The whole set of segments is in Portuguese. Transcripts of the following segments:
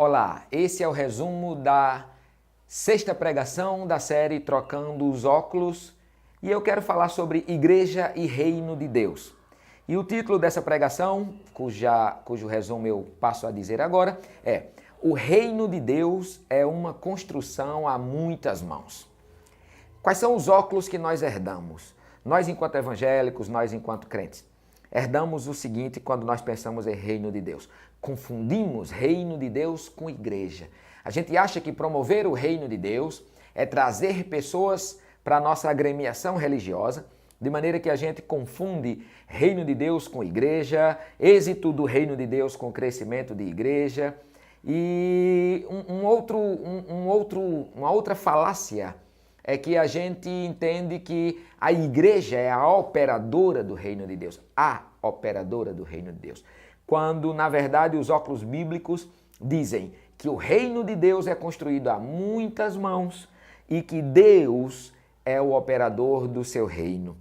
Olá, esse é o resumo da sexta pregação da série Trocando os Óculos e eu quero falar sobre Igreja e Reino de Deus. E o título dessa pregação, cujo resumo eu passo a dizer agora, é O Reino de Deus é uma construção a muitas mãos. Quais são os óculos que nós herdamos? Nós, enquanto evangélicos, nós, enquanto crentes, herdamos o seguinte quando nós pensamos em reino de Deus. Confundimos reino de Deus com igreja. A gente acha que promover o reino de Deus é trazer pessoas para a nossa agremiação religiosa, de maneira que a gente confunde reino de Deus com igreja, êxito do reino de Deus com crescimento de igreja. E uma outra falácia é que a gente entende que a igreja é a operadora do reino de Deus, a operadora do reino de Deus. Quando, na verdade, os óculos bíblicos dizem que o reino de Deus é construído a muitas mãos e que Deus é o operador do seu reino.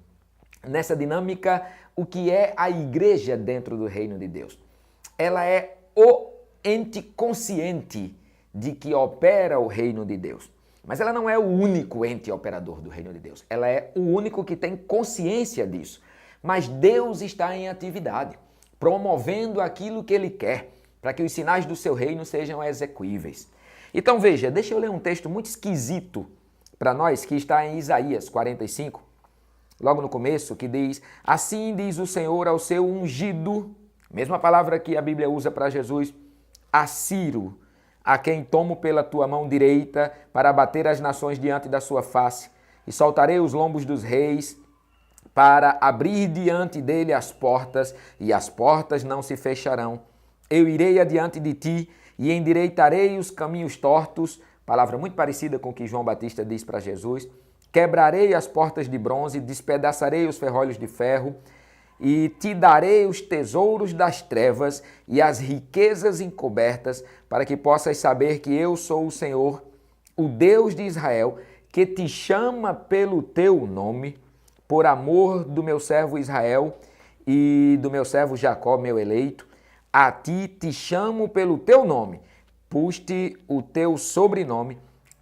Nessa dinâmica, o que é a igreja dentro do reino de Deus? Ela é o ente consciente de que opera o reino de Deus. Mas ela não é o único ente operador do reino de Deus. Ela é o único que tem consciência disso. Mas Deus está em atividade, promovendo aquilo que Ele quer, para que os sinais do seu reino sejam execuíveis. Então veja, deixa eu ler um texto muito esquisito para nós, que está em Isaías 45, logo no começo, que diz: Assim diz o Senhor ao seu ungido, mesma palavra que a Bíblia usa para Jesus, a Ciro, a quem tomo pela tua mão direita para abater as nações diante da sua face, e soltarei os lombos dos reis para abrir diante dele as portas, e as portas não se fecharão. Eu irei adiante de ti e endireitarei os caminhos tortos, palavra muito parecida com o que João Batista diz para Jesus. Quebrarei as portas de bronze, despedaçarei os ferrolhos de ferro, e te darei os tesouros das trevas e as riquezas encobertas, para que possas saber que eu sou o Senhor, o Deus de Israel, que te chama pelo teu nome, por amor do meu servo Israel e do meu servo Jacó, meu eleito. A ti te chamo pelo teu nome, pus-te o teu sobrenome,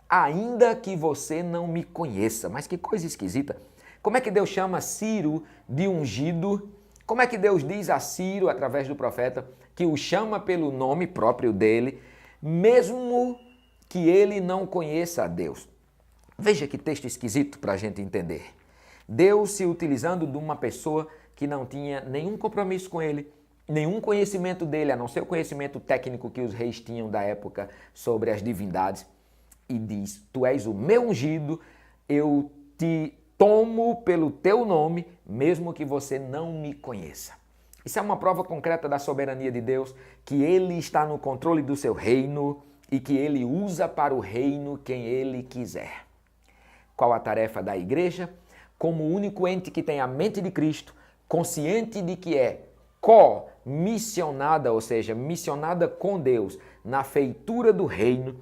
ainda que você não me conheça. Mas que coisa esquisita. Como é que Deus chama Ciro de ungido? Como é que Deus diz a Ciro, através do profeta, que o chama pelo nome próprio dele, mesmo que ele não conheça a Deus? Veja que texto esquisito para a gente entender. Deus se utilizando de uma pessoa que não tinha nenhum compromisso com ele, nenhum conhecimento dele, a não ser o conhecimento técnico que os reis tinham da época sobre as divindades, e diz: Tu és o meu ungido, eu te tomo pelo teu nome, mesmo que você não me conheça. Isso é uma prova concreta da soberania de Deus, que Ele está no controle do seu reino e que Ele usa para o reino quem Ele quiser. Qual a tarefa da igreja? Como o único ente que tem a mente de Cristo, consciente de que é co-missionada, ou seja, missionada com Deus na feitura do reino,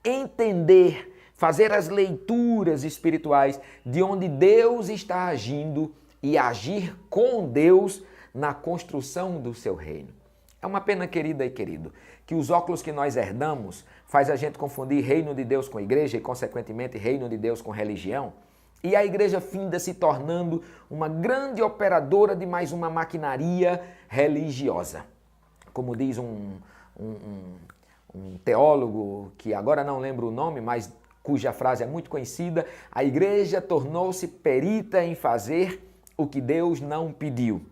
entender, fazer as leituras espirituais de onde Deus está agindo e agir com Deus na construção do seu reino. É uma pena, querida e querido, que os óculos que nós herdamos faz a gente confundir reino de Deus com igreja e, consequentemente, reino de Deus com religião. E a igreja finda se tornando uma grande operadora de mais uma maquinaria religiosa. Como diz um teólogo, que agora não lembro o nome, mas cuja frase é muito conhecida: a igreja tornou-se perita em fazer o que Deus não pediu.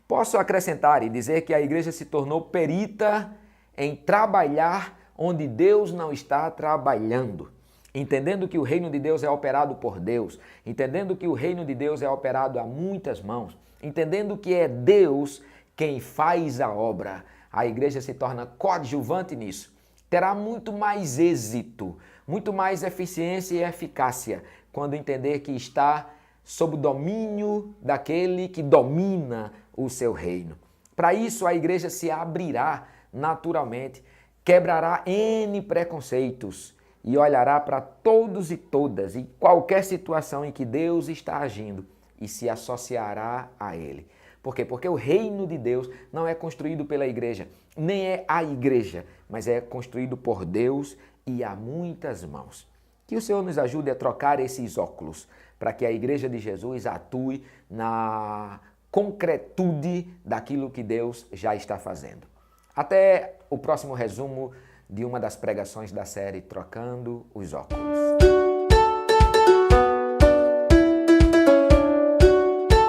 Posso acrescentar e dizer que a igreja se tornou perita em trabalhar onde Deus não está trabalhando. Entendendo que o reino de Deus é operado por Deus, entendendo que o reino de Deus é operado a muitas mãos, entendendo que é Deus quem faz a obra, a igreja se torna coadjuvante nisso. Terá muito mais êxito, muito mais eficiência e eficácia quando entender que está sob o domínio daquele que domina o seu reino. Para isso, a igreja se abrirá naturalmente, quebrará N preconceitos, e olhará para todos e todas e qualquer situação em que Deus está agindo e se associará a Ele. Por quê? Porque o reino de Deus não é construído pela igreja, nem é a igreja, mas é construído por Deus e a muitas mãos. Que o Senhor nos ajude a trocar esses óculos, para que a igreja de Jesus atue na concretude daquilo que Deus já está fazendo. Até o próximo resumo de uma das pregações da série Trocando os Óculos.